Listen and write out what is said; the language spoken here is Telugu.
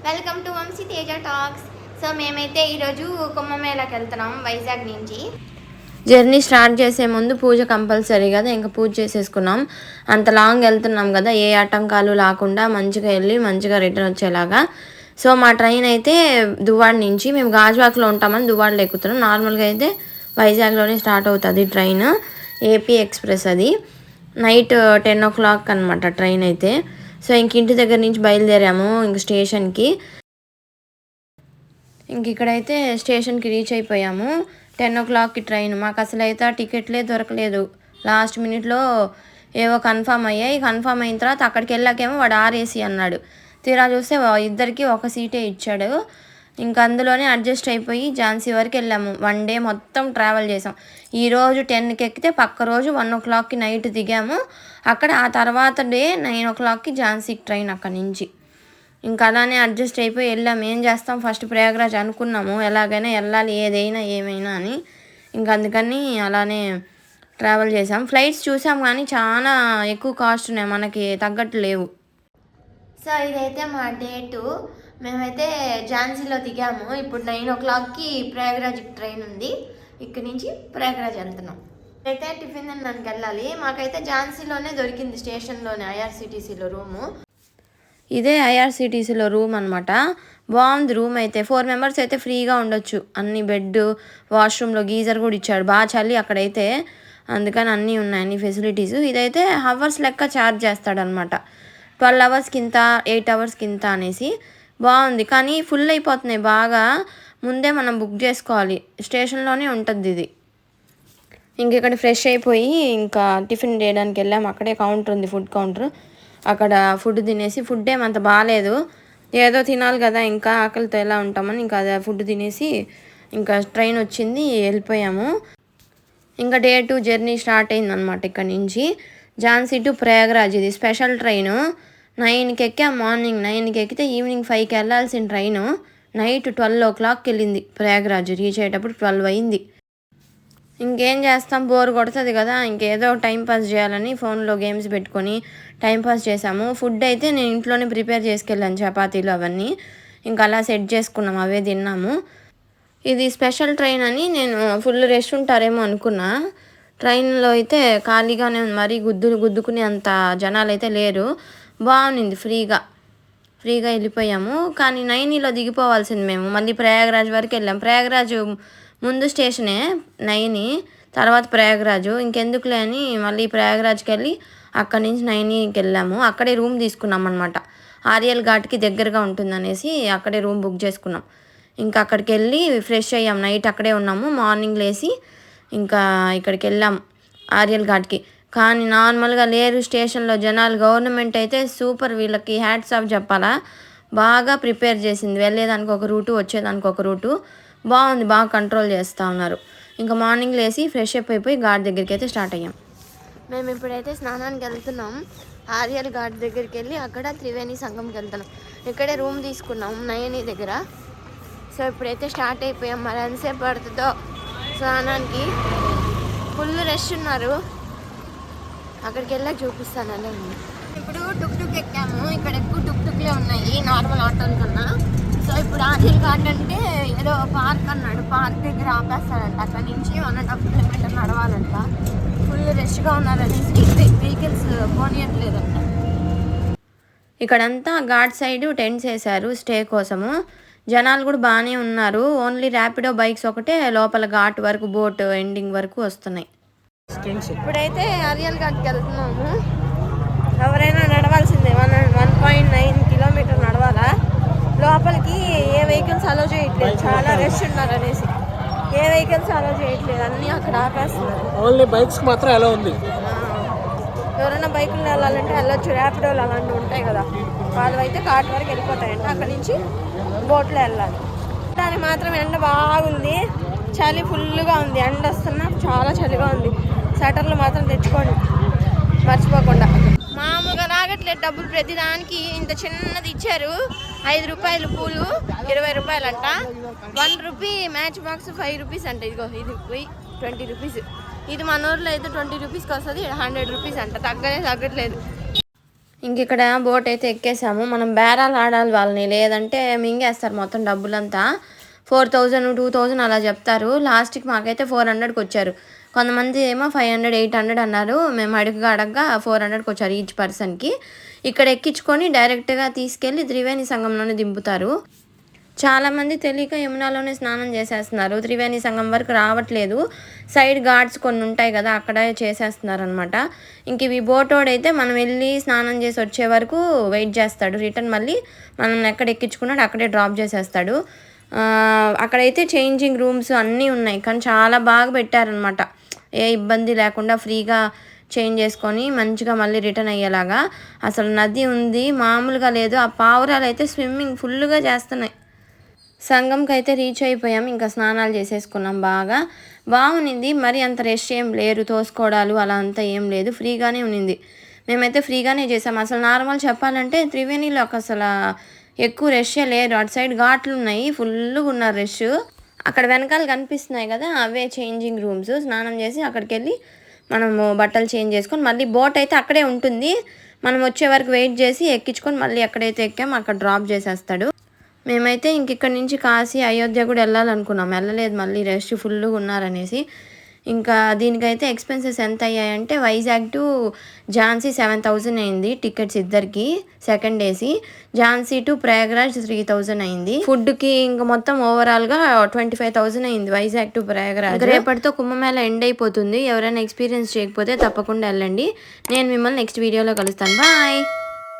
Welcome to Vamsi Teja talks. So మేమైతే ఈరోజు కుంభమేళాకి వెళ్తున్నాం వైజాగ్ నుంచి. జర్నీ స్టార్ట్ చేసే ముందు పూజ కంపల్సరీ కదా, ఇంకా పూజ చేసేసుకున్నాం. అంత లాంగ్ వెళ్తున్నాం కదా, ఏ ఆటంకాలు లేకుండా మంచిగా వెళ్ళి మంచిగా రిటర్న్ వచ్చేలాగా. సో మా ట్రైన్ అయితే దువ్వాడ నుంచి, మేము గాజువాకలో ఉంటామని దువ్వాడలో ఎక్కుతున్నాం. నార్మల్గా అయితే వైజాగ్లోనే స్టార్ట్ అవుతుంది ట్రైన్, ఏపీ ఎక్స్ప్రెస్. అది నైట్ 10 o'clock అనమాట ట్రైన్ అయితే. సో ఇంక ఇంటి దగ్గర నుంచి బయలుదేరాము ఇంక స్టేషన్కి. ఇంక ఇక్కడైతే స్టేషన్కి రీచ్ అయిపోయాము. 10 o'clockకి ట్రైన్. మాకు అసలు అయితే టికెట్లే దొరకలేదు. లాస్ట్ మినిట్లో ఏవో కన్ఫామ్ అయ్యాయి. కన్ఫామ్ అయిన తర్వాత అక్కడికి వెళ్ళాకేమో వాడు ఆర్ఏసీ అన్నాడు. తీరా చూస్తే ఇద్దరికి ఒక సీటే ఇచ్చాడు. ఇంకా అందులోనే అడ్జస్ట్ అయిపోయి ఝాన్సీ వరకు వెళ్ళాము. 1 day మొత్తం ట్రావెల్ చేసాం. ఈరోజు 10కి ఎక్కితే పక్క రోజు 1 o'clockకి నైట్ దిగాము అక్కడ. ఆ తర్వాత డే 9 o'clockకి ఝాన్సీకి ట్రైన్ అక్కడి నుంచి. ఇంకా అలానే అడ్జస్ట్ అయిపోయి వెళ్ళాము. ఏం చేస్తాం, ఫస్ట్ ప్రయాగరాజ్ అనుకున్నాము, ఎలాగైనా వెళ్ళాలి ఏదైనా ఏమైనా అని. ఇంకా అందుకని అలానే ట్రావెల్ చేసాం. ఫ్లైట్స్ చూసాం కానీ చాలా ఎక్కువ కాస్ట్ ఉన్నాయి, మనకి తగ్గట్టు లేవు. సో ఇదైతే మా డే 2. మేమైతే ఝాన్సీలో దిగాము. ఇప్పుడు 9 o'clockకి ప్రయాగరాజ్కి ట్రైన్ ఉంది. ఇక్కడి నుంచి ప్రయాగరాజ్ వెళ్తున్నాం. అయితే టిఫిన్ తినడానికి వెళ్ళాలి. మాకైతే ఝాన్సీలోనే దొరికింది, స్టేషన్లోనే ఐఆర్సిటీసీలో రూము. ఇదే ఐఆర్సిటీసీలో రూమ్ అనమాట. బాగుంది రూమ్ అయితే. 4 members అయితే ఫ్రీగా ఉండొచ్చు. అన్ని బెడ్, వాష్రూమ్లో గీజర్ కూడా ఇచ్చాడు. బాగా చలి అక్కడైతే, అందుకని అన్నీ ఉన్నాయి, అన్ని ఫెసిలిటీస్. ఇదైతే అవర్స్ లెక్క ఛార్జ్ చేస్తాడనమాట. 12 hours ఇంత, 8 hours ఇంత అనేసి. బాగుంది కానీ ఫుల్ అయిపోతున్నాయి బాగా. ముందే మనం బుక్ చేసుకోవాలి, స్టేషన్లోనే ఉంటుంది ఇది. ఇంక ఇక్కడ ఫ్రెష్ అయిపోయి ఇంకా టిఫిన్ చేయడానికి వెళ్ళాము. అక్కడే కౌంటర్ ఉంది, ఫుడ్ కౌంటర్. అక్కడ ఫుడ్ తినేసి, ఫుడ్ ఏమంత బాగాలేదు, ఏదో తినాలి కదా, ఇంకా ఆకలితో ఎలా ఉంటామని ఇంకా అదే ఫుడ్ తినేసి ఇంకా ట్రైన్ వచ్చింది, వెళ్ళిపోయాము. ఇంకా డే 2 జర్నీ స్టార్ట్ అయిందనమాట. ఇక్కడ నుంచి ఝాన్సీ టు ప్రయాగరాజ్. ఇది స్పెషల్ ట్రైను. 9కి ఎక్కాం. మార్నింగ్ 9కి ఎక్కితే ఈవినింగ్ 5కి వెళ్ళాల్సిన ట్రైను నైట్ 12 o'clockకి వెళ్ళింది ప్రయాగరాజ్. రీచ్ అయ్యేటప్పుడు 12 అయింది. ఇంకేం చేస్తాం, బోర్ కొడుతుంది కదా, ఇంకేదో టైంపాస్ చేయాలని ఫోన్లో గేమ్స్ పెట్టుకొని టైంపాస్ చేసాము. ఫుడ్ అయితే నేను ఇంట్లోనే ప్రిపేర్ చేసుకెళ్ళాను, చపాతీలు అవన్నీ. ఇంకా అలా సెట్ చేసుకున్నాం, అవే తిన్నాము. ఇది స్పెషల్ ట్రైన్ అని నేను ఫుల్ రెస్ట్ ఉంటారేమో అనుకున్నా. ట్రైన్లో అయితే ఖాళీగానే ఉంది, మరీ గుద్దుకునే అంత జనాలు అయితే లేరు. బాగుంది, ఫ్రీగా వెళ్ళిపోయాము. కానీ 9లో దిగిపోవాల్సింది మేము. మళ్ళీ ప్రయాగరాజ్ వరకు వెళ్ళాం. ప్రయాగరాజ్ ముందు స్టేషనే 9, తర్వాత ప్రయాగరాజు. ఇంకెందుకులే అని మళ్ళీ ప్రయాగరాజ్కి వెళ్ళి అక్కడి నుంచి 9కి వెళ్ళాము. అక్కడే రూమ్ తీసుకున్నాం అనమాట. ఆర్యల్ ఘాట్కి దగ్గరగా ఉంటుందనేసి అక్కడే రూమ్ బుక్ చేసుకున్నాం. ఇంకా అక్కడికి వెళ్ళి ఫ్రెష్ అయ్యాం. నైట్ అక్కడే ఉన్నాము. మార్నింగ్ లేసి ఇంకా ఇక్కడికి వెళ్ళాం ఆర్యల్ ఘాట్కి. కానీ నార్మల్గా లేరు స్టేషన్లో జనాలు. గవర్నమెంట్ అయితే సూపర్, వీళ్ళకి హ్యాట్స్ ఆఫ్ చెప్పాలా. బాగా ప్రిపేర్ చేసింది, వెళ్ళేదానికి ఒక రూటు, వచ్చేదానికి ఒక రూటు. బాగుంది, బాగా కంట్రోల్ చేస్తూ ఉన్నారు. ఇంకా మార్నింగ్ లేసి ఫ్రెష్ అప్ అయిపోయి ఘాట్ దగ్గరికి అయితే స్టార్ట్ అయ్యాం. మేము ఇప్పుడైతే స్నానానికి వెళ్తున్నాం. ఆర్యల్ ఘాట్ దగ్గరికి వెళ్ళి అక్కడ త్రివేణి సంగంకి వెళ్తున్నాం. ఇక్కడే రూమ్ తీసుకున్నాం నయని దగ్గర. సో ఇప్పుడైతే స్టార్ట్ అయిపోయాం. మరి ఎంతసేపు పడుతుందో స్నానానికి. ఫుల్ రష్ ఉన్నారు. అక్కడికి వెళ్ళాక చూపిస్తాను. అలా ఉంది. ఇప్పుడు టుక్ ఎక్కాము. ఇక్కడ ఎక్కువ టుక్లే ఉన్నాయి నార్మల్ ఆటోల కన్నా. సో ఇప్పుడు ఆర్యల్ ఘాట్ అంటే ఏదో పార్క్ అన్నాడు, పార్క్ దగ్గర ఆపేస్తాడంట. అక్కడ నుంచి 1.5 kilometers నడవాలంట. ఫుల్ రష్గా ఉన్నారనేసి వెహికల్స్ పోనీయట్లేదంట. ఇక్కడంతా ఘాట్ సైడ్ టెంట్స్ వేశారు స్టే కోసము. జనాలు కూడా బాగానే ఉన్నారు. ఓన్లీ ర్యాపిడో బైక్స్ ఒకటే లోపల ఘాట్ వరకు, బోట్ ఎండింగ్ వరకు వస్తున్నాయి. ఇప్పుడైతే ఆర్యల్ ఘాట్కి వెళ్తున్నాము. ఎవరైనా నడవాల్సిందే, 1.9 kilometers నడవాలా. లోపలికి ఏ వెహికల్స్ అలో చేయట్లేదు, చాలా రష్ ఉన్నారు అనేసి ఏ వెహికల్స్ అలో చేయట్లేదు, అన్నీ అక్కడ ఆపేస్తున్నారు. ఓన్లీ బైక్స్ మాత్రం ఎలా ఉంది. ఎవరైనా బైకులు వెళ్ళాలంటే వెళ్ళొచ్చు. ర్యాపిడోలు అలాంటివి ఉంటాయి కదా, వాళ్ళు అయితే ఘాట్ వరకు వెళ్ళిపోతాయంట. అక్కడి నుంచి బోట్లో వెళ్ళాలి. దానికి మాత్రం ఎండ బాగుంది, చలి ఫుల్గా ఉంది. ఎండ వస్తున్నా చాలా చలిగా ఉంది. స్వెటర్లు మాత్రం తెచ్చుకోండి మర్చిపోకుండా. మామూలుగా రాగట్లేదు డబ్బులు. ప్రతిదానికి ఇంత చిన్నది ఇచ్చారు. 5 రూపాయలు పూలు 20 రూపాయలు అంట. 1 రూపీ మ్యాచ్ బాక్స్ 5 rupees అంట. ఇదిగో ఇది 20 rupees. ఇది మన ఊర్లో అయితే 20 rupeesకి వస్తుంది. 100 rupees అంట. తగ్గట్లేదు. ఇంక ఇక్కడ బోట్ అయితే ఎక్కేసాము. మనం బేరాలు ఆడాలి వాళ్ళని, లేదంటే మింగేస్తారు మొత్తం డబ్బులంతా. 4000 2000 అలా చెప్తారు. లాస్ట్కి మాకైతే 400కి వచ్చారు. కొంతమంది ఏమో 500 800 అన్నారు. మేము అడగగా 400కి వచ్చారు ఈచ్ పర్సన్కి. ఇక్కడ ఎక్కించుకొని డైరెక్ట్గా తీసుకెళ్ళి త్రివేణి సంగంలోనే దింపుతారు. చాలామంది తెలియక యమునాలోనే స్నానం చేసేస్తున్నారు, త్రివేణి సంగం వరకు రావట్లేదు. సైడ్ ఘాట్స్ కొన్ని ఉంటాయి కదా, అక్కడ చేసేస్తున్నారు అనమాట. ఇంక ఇవి బోటోడైతే మనం వెళ్ళి స్నానం చేసి వచ్చే వరకు వెయిట్ చేస్తాడు. రిటర్న్ మళ్ళీ మనం ఎక్కడ ఎక్కించుకున్నాడు అక్కడే డ్రాప్ చేసేస్తాడు. అక్కడైతే చేంజింగ్ రూమ్స్ అన్నీ ఉన్నాయి, కానీ చాలా బాగా పెట్టారనమాట. ఏ ఇబ్బంది లేకుండా ఫ్రీగా చేంజ్ చేసుకొని మంచిగా మళ్ళీ రిటర్న్ అయ్యేలాగా. అసలు నది ఉంది, మామూలుగా లేదు. ఆ పావురాలు అయితే స్విమ్మింగ్ ఫుల్గా చేస్తున్నాయి. సంగంకి అయితే రీచ్ అయిపోయాం. ఇంకా స్నానాలు చేసేసుకున్నాం. బాగుంది. మరి అంత రష్ ఏం లేరు, తోసుకోవడాలు అలా అంతా ఏం లేదు, ఫ్రీగానే ఉన్నింది. మేమైతే ఫ్రీగానే చేసాం. అసలు నార్మల్ చెప్పాలంటే త్రివేణిలో అసలు ఎక్కువ రష్ే లేరు. అటు సైడ్ ఘాట్లు ఉన్నాయి, ఫుల్గా ఉన్నారు రష్. అక్కడ వెనకాల కనిపిస్తున్నాయి కదా, అవే చేంజింగ్ రూమ్స్. స్నానం చేసి అక్కడికి వెళ్ళి మనము బట్టలు చేంజ్ చేసుకొని మళ్ళీ బోట్ అయితే అక్కడే ఉంటుంది. మనం వచ్చే వరకు వెయిట్ చేసి ఎక్కించుకొని మళ్ళీ ఎక్కడైతే ఎక్కామో అక్కడ డ్రాప్ చేసేస్తాడు. మేమైతే ఇంక ఇక్కడ నుంచి కాశీ అయోధ్య కూడా వెళ్ళాలనుకున్నాం, వెళ్ళలేదు, మళ్ళీ రష్ ఫుల్గా ఉన్నారనేసి. ఇంకా దీనికైతే ఎక్స్పెన్సెస్ ఎంత అయ్యాయంటే వైజాగ్ టు ఝాన్సీ 7000 అయింది టికెట్స్ ఇద్దరికి, second AC. Jhansi to Prayagraj 3000 అయింది. ఫుడ్కి ఇంకా మొత్తం ఓవరాల్గా 25000 అయింది వైజాగ్ టు ప్రయాగరాజ్. రేపటితో కుంభమేళ ఎండ్ అయిపోతుంది. ఎవరైనా ఎక్స్పీరియన్స్ చేయకపోతే తప్పకుండా వెళ్ళండి. నేను మిమ్మల్ని నెక్స్ట్ వీడియోలో కలుస్తాను. బాయ్.